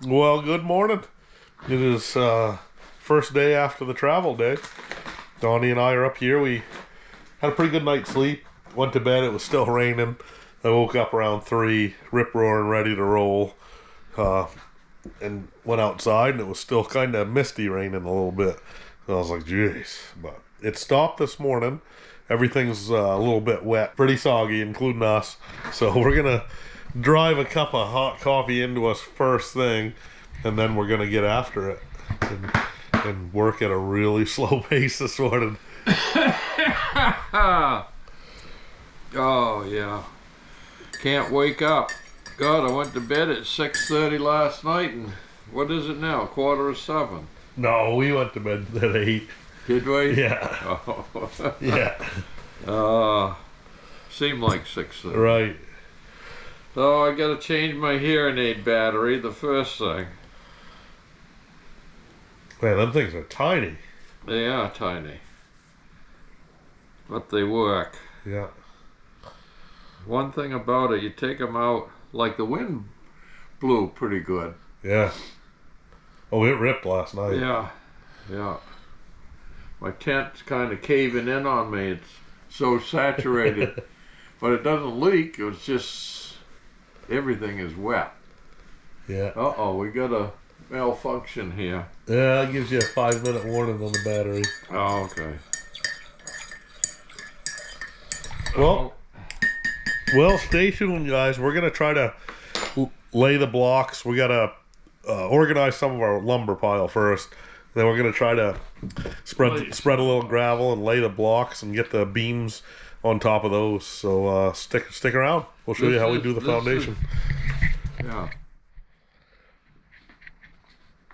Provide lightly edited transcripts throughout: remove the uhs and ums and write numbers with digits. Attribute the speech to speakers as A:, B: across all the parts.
A: Well, good morning. It is first day after the travel day. Donnie and I are up here. We had a pretty good night's sleep. Went to bed. It was still raining. I woke up around 3, rip roaring, ready to roll, and went outside, and it was still kind of misty, raining a little bit. So I was like, "Jeez!" But it stopped this morning. Everything's a little bit wet, pretty soggy, including us. So we're gonna drive a cup of hot coffee into us first thing, and then we're gonna get after it and work at a really slow pace this morning.
B: Oh yeah, can't wake up. God, I went to bed at 6:30 last night, and what is it now? 6:45.
A: No, we went to bed at 8.
B: Did we?
A: Yeah.
B: Oh.
A: Yeah.
B: Seemed like 6:30.
A: Right.
B: So I gotta change my hearing aid battery, the first thing.
A: Man, them things are tiny.
B: They are tiny, but they work.
A: Yeah.
B: One thing about it, you take them out, like the wind blew pretty good.
A: Yeah. Oh, it ripped last night.
B: Yeah. My tent's kind of caving in on me. It's so saturated, but it doesn't leak. It's just everything is wet.
A: Yeah.
B: Uh-oh, we got a malfunction here.
A: Yeah, that gives you a 5-minute warning on the battery.
B: Oh, okay.
A: Well, stay tuned, guys. We're gonna try to lay the blocks. We gotta organize some of our lumber pile first. Then we're gonna try to spread a little gravel and lay the blocks and get the beams on top of those. So stick around. We'll show you how we do the foundation.
B: Yeah.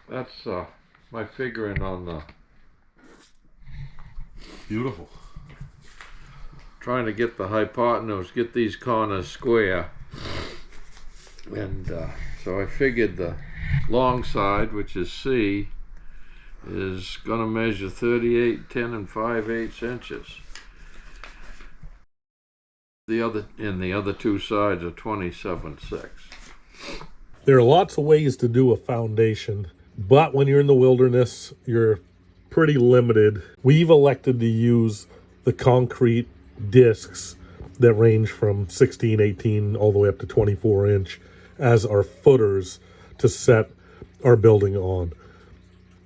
B: That's my figuring on the
A: Beautiful.
B: trying to get the hypotenuse, get these corners square. And so I figured the long side, which is C, is going to measure 38, 10 and 5/8 inches. The other two sides are 27.6.
A: There are lots of ways to do a foundation, but when you're in the wilderness, you're pretty limited. We've elected to use the concrete discs that range from 16, 18, all the way up to 24 inch as our footers to set our building on.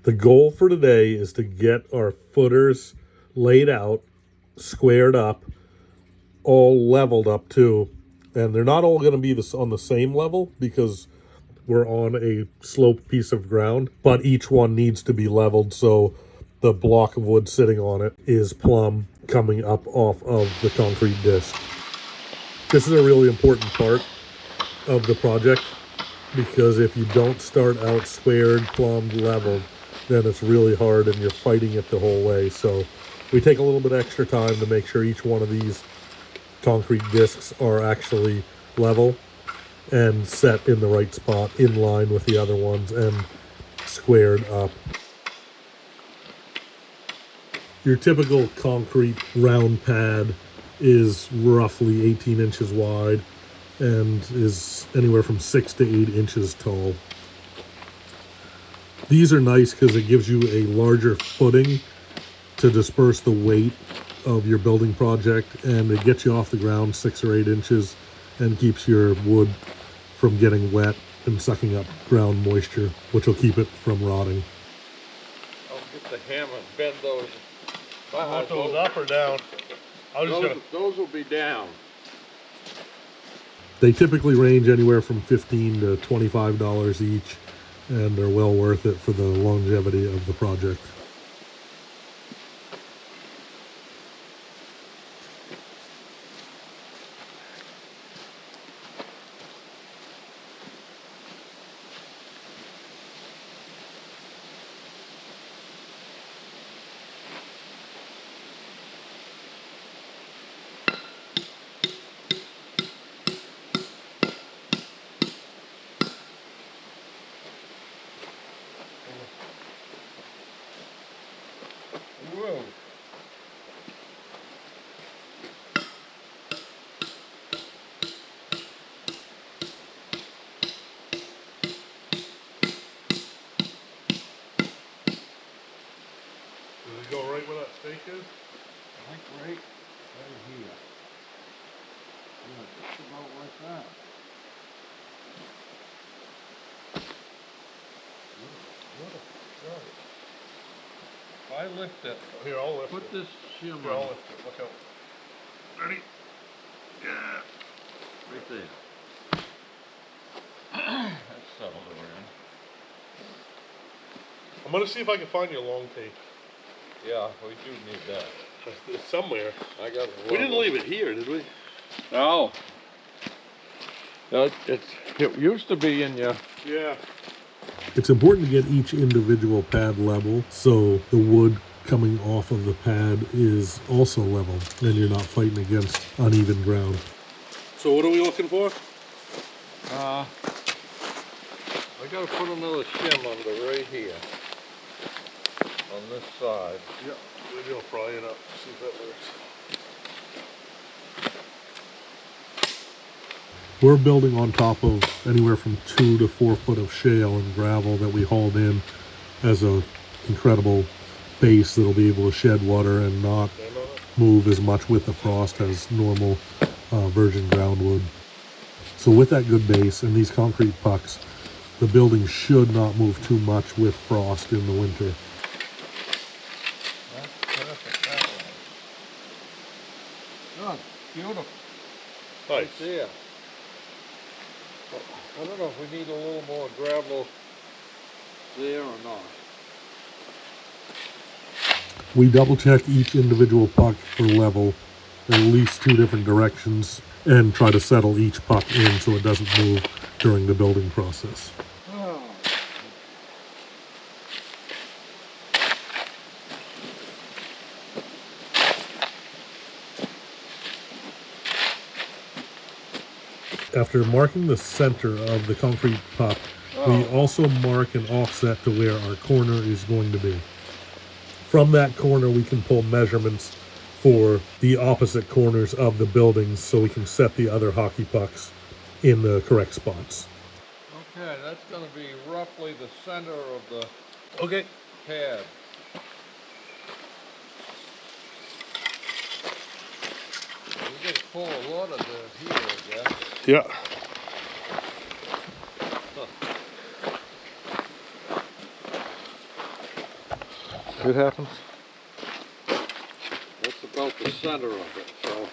A: The goal for today is to get our footers laid out, squared up, all leveled up too. And they're not all going to be on the same level because we're on a sloped piece of ground, but each one needs to be leveled so the block of wood sitting on it is plumb coming up off of the concrete disc. This is a really important part of the project because if you don't start out squared, plumbed, leveled, then it's really hard and you're fighting it the whole way. So we take a little bit extra time to make sure each one of these concrete discs are actually level and set in the right spot in line with the other ones and squared up. Your typical concrete round pad is roughly 18 inches wide and is anywhere from 6 to 8 inches tall. These are nice because it gives you a larger footing to disperse the weight of your building project, and it gets you off the ground 6 or 8 inches and keeps your wood from getting wet and sucking up ground moisture, which will keep it from rotting.
B: I'll get the hammer and bend those.
A: Want those up or down?
B: Those will be down.
A: They typically range anywhere from $15 to $25 each, and they're well worth it for the longevity of the project.
B: Whoa.
A: Go right where that stake is?
B: I think right here. Yeah, just about like that. If I lift it,
A: Here, I'll lift
B: put
A: it.
B: this shim
A: Here, I'll
B: on
A: lift it. Look out. Ready? Yeah.
B: right there. That's settled around.
A: I'm gonna see if I can find your long tape.
B: Yeah, we do need that.
A: It's somewhere.
B: I got it.
A: We didn't leave it here, did we?
B: No. It used to be in your...
A: Yeah.
C: It's important to get each individual pad level so the wood coming off of the pad is also level and you're not fighting against uneven ground.
A: So what are we looking for?
B: I gotta put another shim under right here. On this side.
A: Yeah. Maybe I'll pry it up, see if that works.
C: We're building on top of anywhere from 2 to 4 foot of shale and gravel that we hauled in as a incredible base that'll be able to shed water and not move as much with the frost as normal virgin ground would. So with that good base and these concrete pucks, the building should not move too much with frost in the winter.
B: That's perfect, that one. Good, beautiful.
A: Nice.
B: Right there. I don't know if we need a little more gravel there or not.
C: We double check each individual puck for level, at least 2 different directions, and try to settle each puck in so it doesn't move during the building process.
B: Oh.
C: After marking the center of the concrete puck, we also mark an offset to where our corner is going to be. From that corner, we can pull measurements for the opposite corners of the buildings so we can set the other hockey pucks in the correct spots.
B: Okay, that's going to be roughly the center of the
A: Okay.
B: pad. We can pull a lot of the here, I guess.
A: Yeah.
B: What happens? That's about the center of it, so.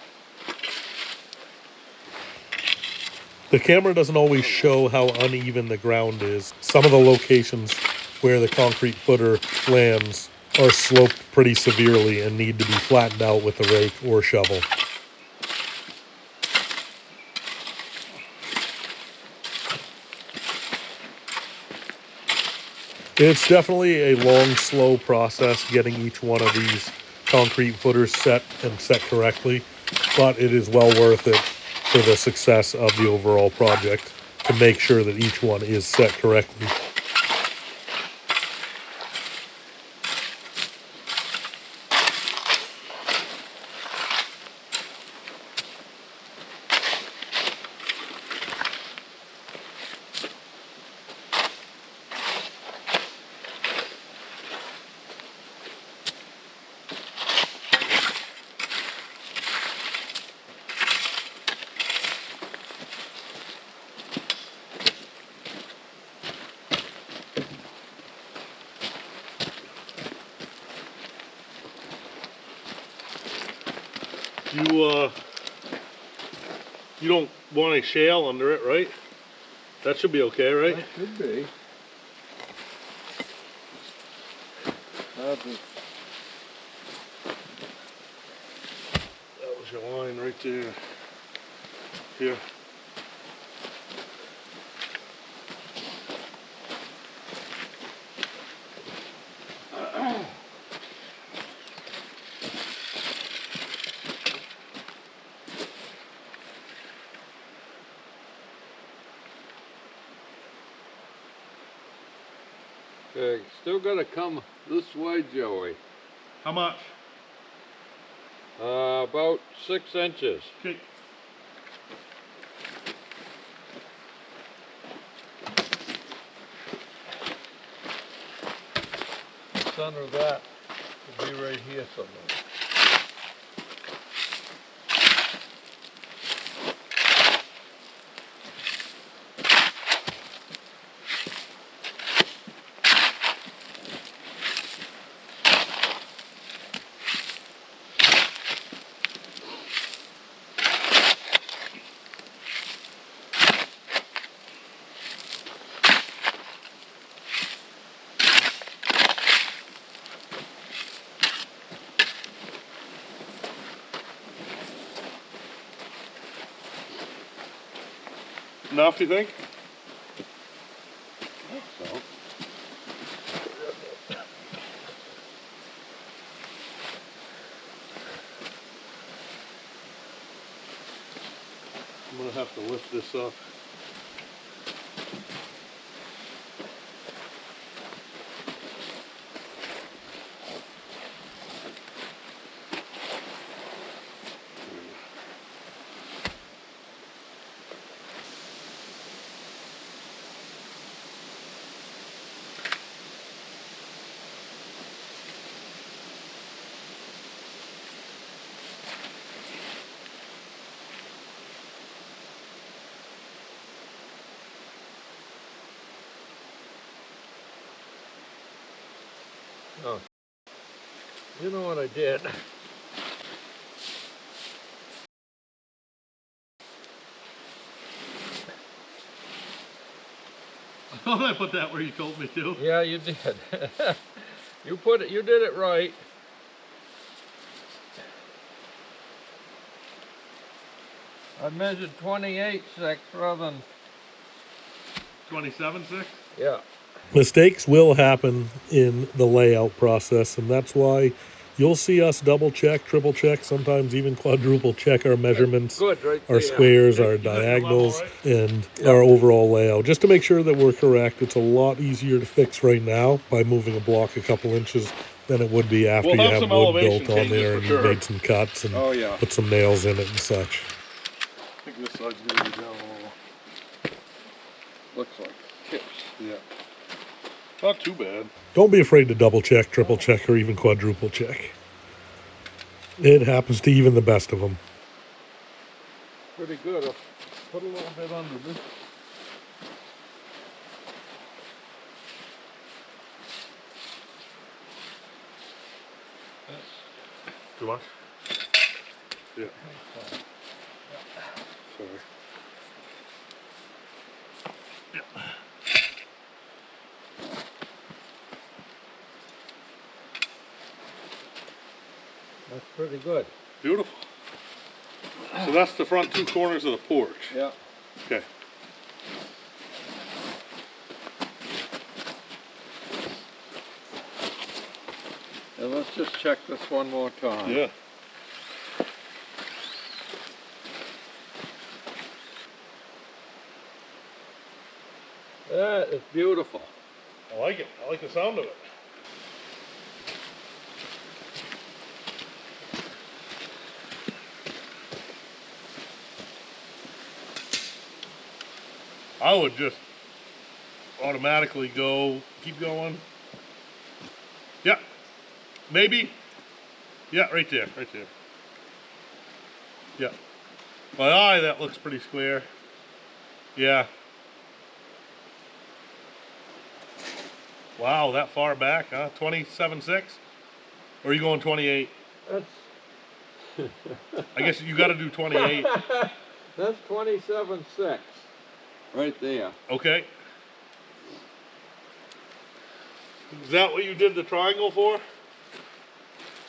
A: The camera doesn't always show how uneven the ground is. Some of the locations where the concrete footer lands are sloped pretty severely and need to be flattened out with a rake or shovel. It's definitely a long, slow process getting each one of these concrete footers set and set correctly, but it is well worth it for the success of the overall project to make sure that each one is set correctly. You don't want any shale under it, right? That should be okay, right?
B: That should be.
A: That was your line right there. Here.
B: Okay, still gotta come this way, Joey.
A: How much?
B: About 6 inches.
A: Okay.
B: Center of that Should be right here somewhere.
C: Enough, you think?
B: I think so.
C: I'm gonna have to lift this up.
B: Oh, you know what I did?
C: I thought I put that where you told me to.
B: Yeah, you did. You put it. You did it right. I measured 28.6 rather than
C: 27.6?
B: yeah.
A: Mistakes will happen in the layout process, and that's why you'll see us double check, triple check, sometimes even quadruple check our measurements,
B: Good, right
A: our
B: there.
A: squares, our
C: You got your
A: diagonals,
C: level,
A: and
B: Yeah.
A: our overall layout, just to make sure that we're correct. It's a lot easier to fix right now by moving a block a couple inches than it would be after
C: We'll
A: you
C: have
A: have
C: some
A: wood
C: elevation
A: built on
C: changes
A: there
C: for
A: and
C: sure.
A: you've made some cuts and
B: Oh yeah.
A: put some nails in it and such.
C: I think this side's gonna be down a little.
B: Looks like tips.
C: Yeah. Not too bad.
A: Don't be afraid to double check, triple check, or even quadruple check. It happens to even the best of them.
B: Pretty good. I'll put a little bit under this.
C: Too much? Yeah. Sorry. Yeah.
B: That's pretty good.
C: Beautiful. So that's the front two corners of the porch.
B: Yeah.
C: Okay.
B: And let's just check this one more time.
C: Yeah.
B: That is beautiful.
C: I like it. I like the sound of it. I would just automatically go, keep going. Yeah. Maybe. Yeah, right there, right there. Yeah. By eye, that looks pretty square. Yeah. Wow, that far back, huh? 27.6? Or are you going 28?
B: That's
C: I guess you got to do 28.
B: that's 27.6. Right there.
C: Okay. Is that what you did the triangle for?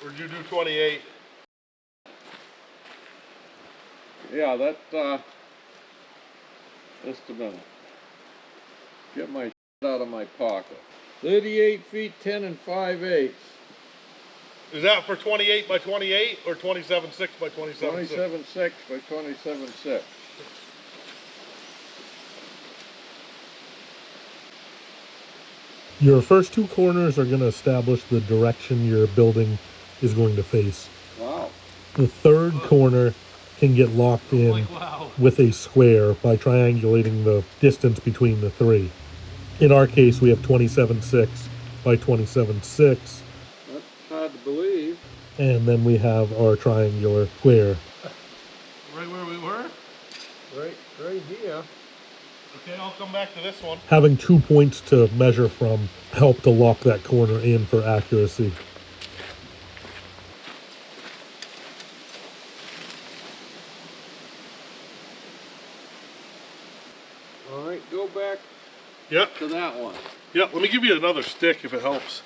C: Or did you do 28?
B: Yeah, that just a minute. Get my out of my pocket. 38 feet 10 and 5/8.
C: Is that for 28 by 28 or 27.6 by 27.6?
B: 27.6 by 27.6.
A: Your first two corners are going to establish the direction your building is going to face.
B: Wow.
A: The third corner can get locked in with a square by triangulating the distance between the three. In our case, we have 27.6 by 27.6.
B: That's hard to believe.
C: and then we have our triangular square.
A: Right where we were?
B: Right here.
A: Okay, I'll come back to this one.
C: Having 2 points to measure from help to lock that corner in for accuracy.
B: All right, go back
A: Yep.
B: to that one.
A: Yep, let me give you another stick if it helps.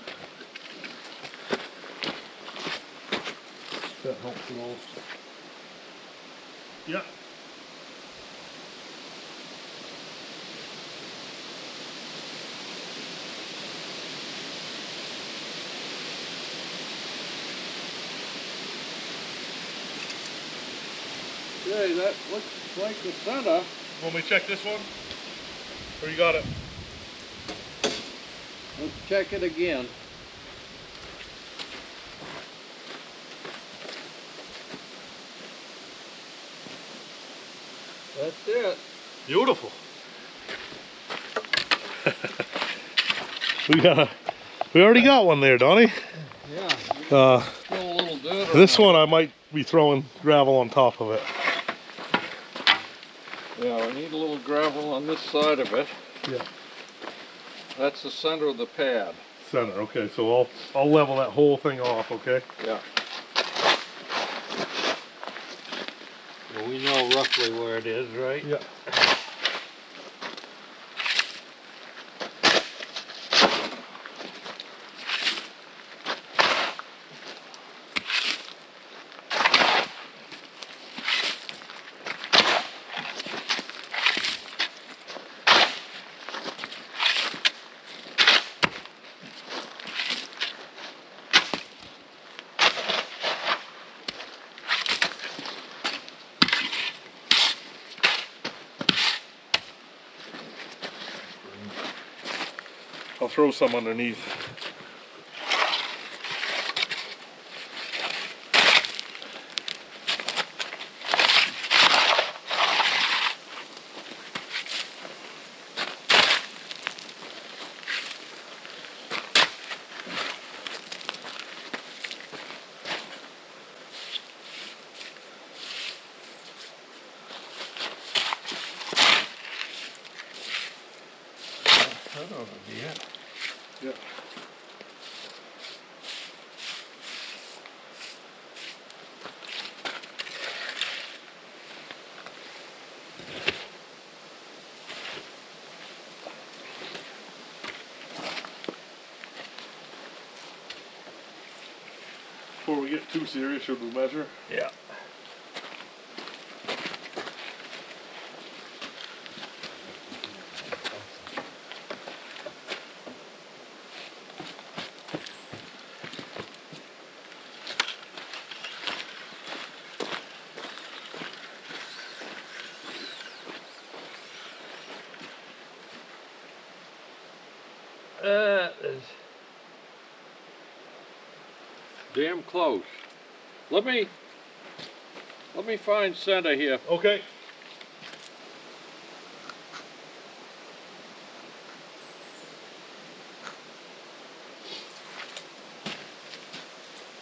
B: That helps at all.
A: Yep.
B: Okay, that looks like the center.
A: Want me to check this one? Or you got it?
B: Let's check it again. That's it.
A: Beautiful. We already got one there, Donnie.
B: Yeah.
A: Uh,
B: Still a little dirt.
A: this one I might be throwing gravel on top of it.
B: Yeah, we need a little gravel on this side of it.
A: Yeah.
B: That's the center of the pad.
A: Center, okay, so I'll level that whole thing off, okay?
B: Yeah. Well, we know roughly where it is, right?
A: Yeah. I'll throw some underneath.
B: That ought to be it.
A: Yeah. Before we get too serious, should we measure?
B: Yeah. That is damn close. Let me find center here.
A: Okay.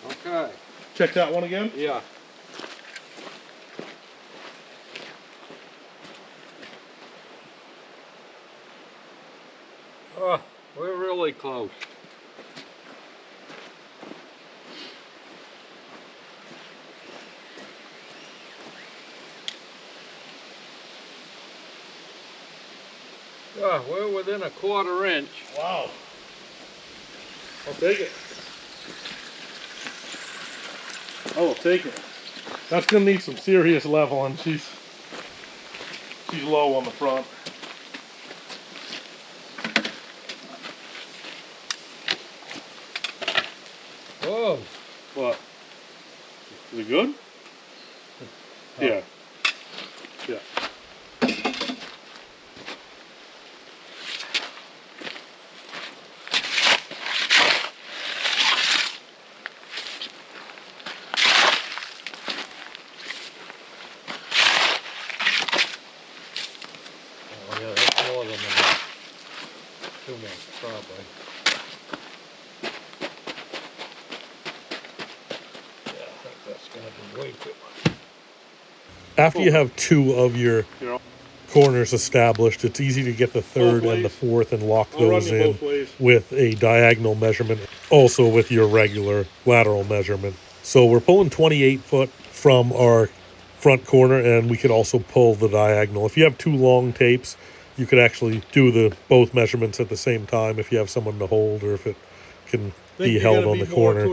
B: Okay.
A: Check that one again?
B: Yeah. Oh, we're really close. Yeah, we're within a 1/4 inch.
A: Wow. I'll take it. I'll take it. That's gonna need some serious leveling. She's low on the front.
B: Whoa.
A: What? Is it good? Yeah. Yeah.
B: Oh yeah, that's more than enough. Too much, probably. Way too much.
A: After you have two of your corners established, it's easy to get the third and the fourth and lock those in with a diagonal measurement, also with your regular lateral measurement. So we're pulling 28 foot from our front corner, and we could also pull the diagonal. If you have two long tapes, you could actually do the both measurements at the same time if you have someone to hold, or if it can be held on the corner,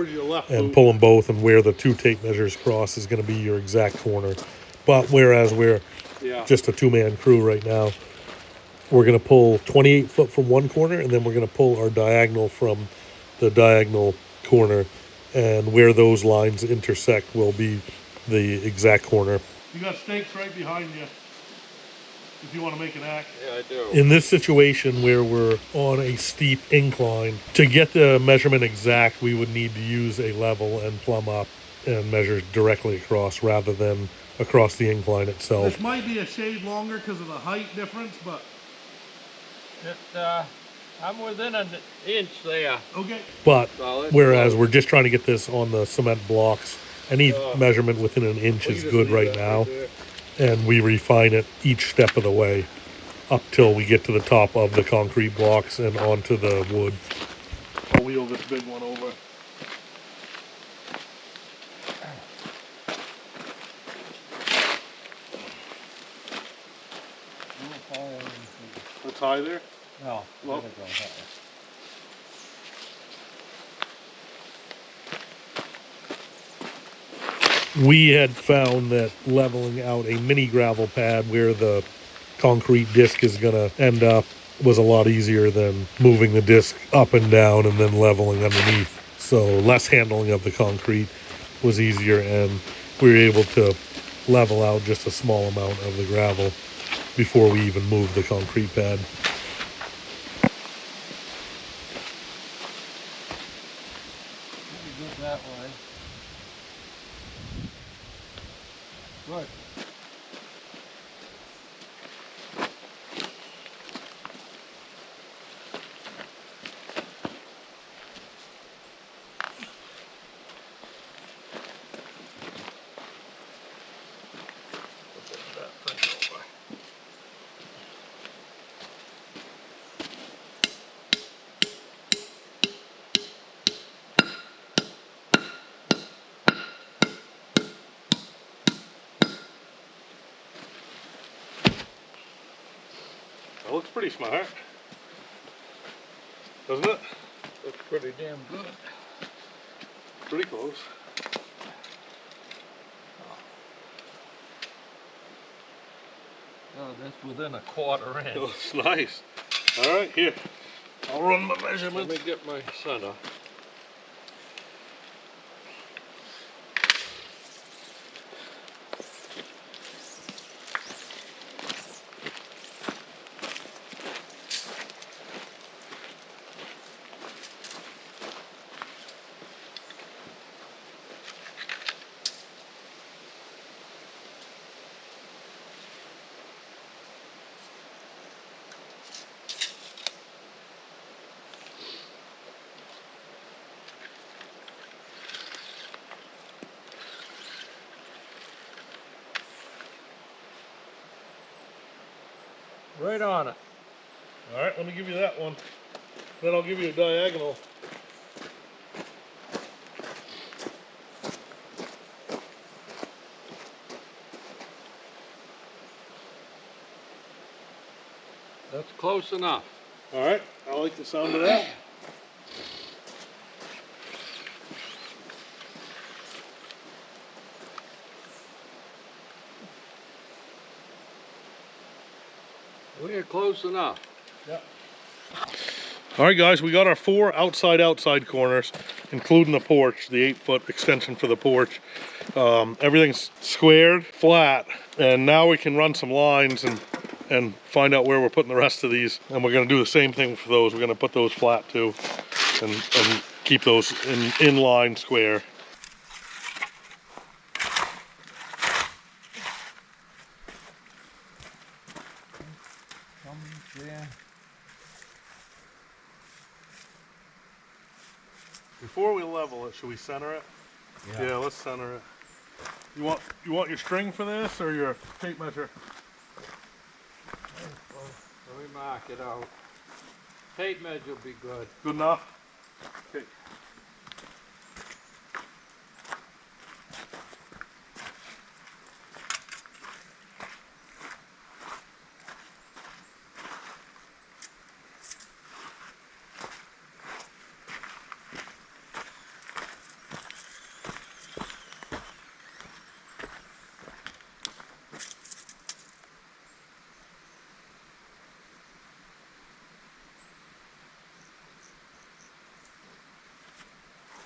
A: and pull them both, and where the two tape measures cross is going to be your exact corner. But whereas we're just a two-man crew right now, we're going to pull 28 foot from one corner, and then we're going to pull our diagonal from the diagonal corner, and where those lines intersect will be the exact corner. You got stakes right behind you if you want to make an act.
B: Yeah, I do.
A: In this situation where we're on a steep incline, to get the measurement exact, we would need to use a level and plumb up and measure directly across rather than across the incline itself.
C: This might be a shade longer because of the height difference, but
B: I'm within an inch there.
C: okay.
A: But
B: Solid.
A: whereas we're just trying to get this on the cement blocks, any measurement within an inch is good right now. And we refine it each step of the way up till we get to the top of the concrete blocks and onto the wood.
C: I'll wheel this big one over. That's high there?
B: No.
C: Well,
A: we had found that leveling out a mini gravel pad where the concrete disc is going to end up was a lot easier than moving the disc up and down and then leveling underneath. So less handling of the concrete was easier, and we were able to level out just a small amount of the gravel before we even moved the concrete pad.
B: Good that way. Good.
C: that looks pretty smart, doesn't it?
B: Looks pretty damn good.
C: Pretty close.
B: Oh, that's within a quarter inch.
C: Looks nice. All right, here. I'll run my
B: Let
C: measurements.
B: me get my center. Right on it.
C: All right, let me give you that one. Then I'll give you a diagonal.
B: That's close enough.
C: All right, I like the sound of that.
B: We're close enough.
C: Yep. All right, guys, we got our 4 outside corners, including the porch, the 8-foot extension for the porch. Everything's squared, flat, and now we can run some lines and find out where we're putting the rest of these. And we're going to do the same thing for those. We're going to put those flat too, and keep those in line square.
B: There.
C: Before we level it, should we center it? Yeah, let's center it.
A: You want your string for this or your tape measure?
B: Let me mark it out. Tape measure will be good.
A: Good enough? Okay.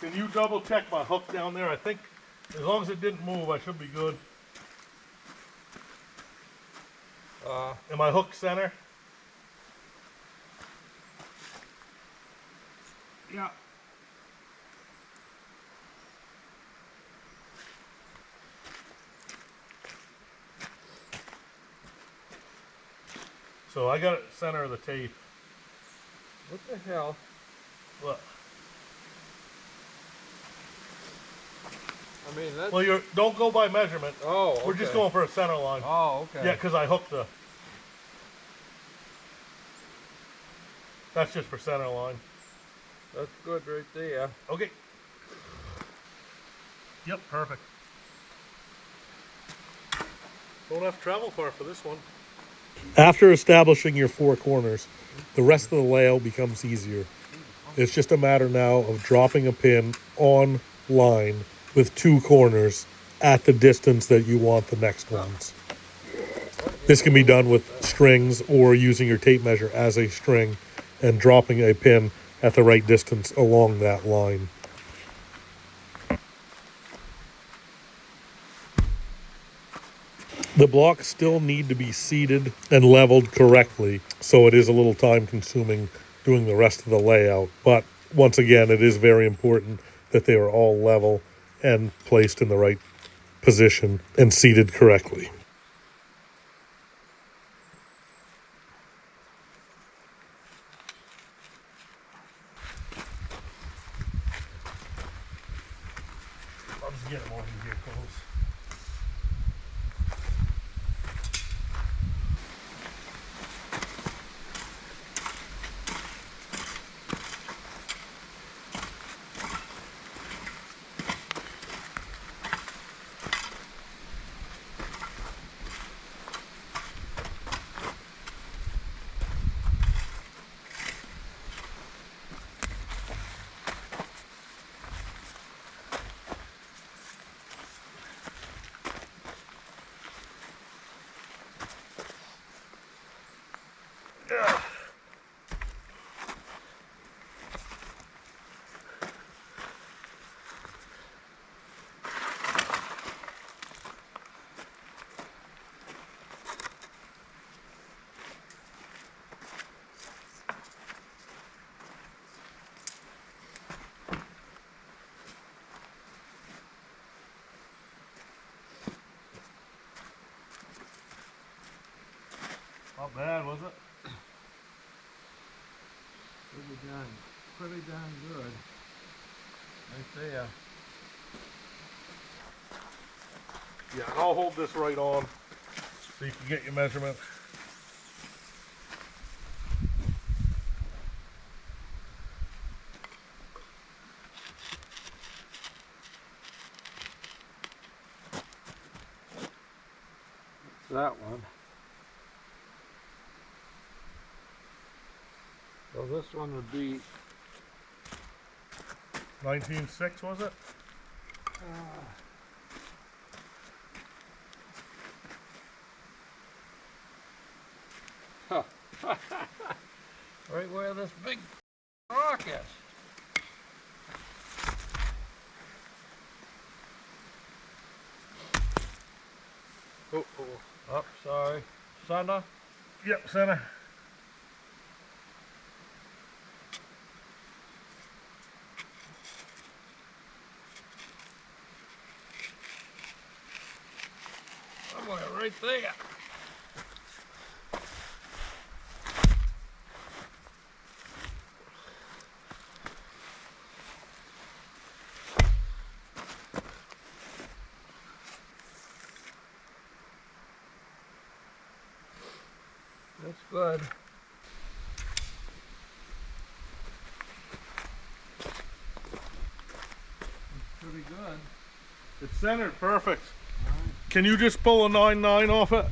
A: Can you double check my hook down there? I think as long as it didn't move, I should be good. Am I hook center?
B: Yeah.
A: So I got it center of the tape.
B: What the hell?
A: Look.
B: I mean, that's...
A: Well, don't go by measurement.
B: Oh, okay.
A: We're just going for a center line.
B: Oh, okay.
A: Yeah, because I hooked the... That's just for center line.
B: That's good right there.
A: Okay. Yep, perfect. Don't have to travel far for this one. After establishing your four corners, the rest of the layout becomes easier. It's just a matter now of dropping a pin on line with two corners at the distance that you want the next ones. This can be done with strings or using your tape measure as a string and dropping a pin at the right distance along that line. The blocks still need to be seated and leveled correctly, so it is a little time consuming doing the rest of the layout. But once again, it is very important that they are all level and placed in the right position and seated correctly. I'll just get them over here close. Not bad, was it?
B: Pretty darn good. Right there.
A: Yeah, and I'll hold this right on so you can get your measurement.
B: That one. So this one would be
A: 19.6, was it?
B: right where this big rock is. Oh, sorry. Center.
A: Yep, center.
B: Somewhere right there. good. Pretty good.
A: It's centered perfect. Can you just pull a 9-9 off it?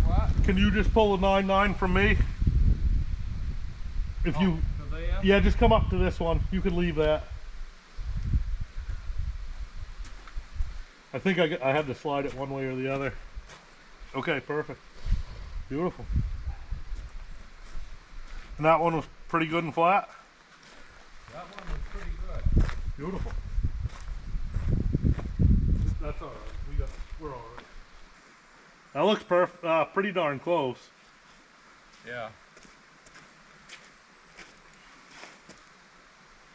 B: What?
A: Can you just pull a 9-9 from me? If you,
B: To there?
A: yeah, just come up to this one. You can leave that. I think I had to slide it one way or the other. Okay, perfect. Beautiful. And that one was pretty good and flat?
B: That one was pretty good.
A: Beautiful. That's all right. We're all right. That looks pretty darn close.
B: Yeah.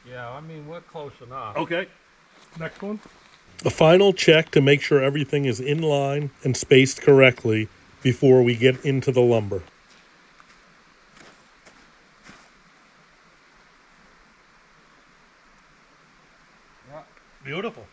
B: Yeah, I mean, we're close enough.
A: Okay. Next one. The final check to make sure everything is in line and spaced correctly before we get into the lumber.
B: Yeah.
A: Beautiful.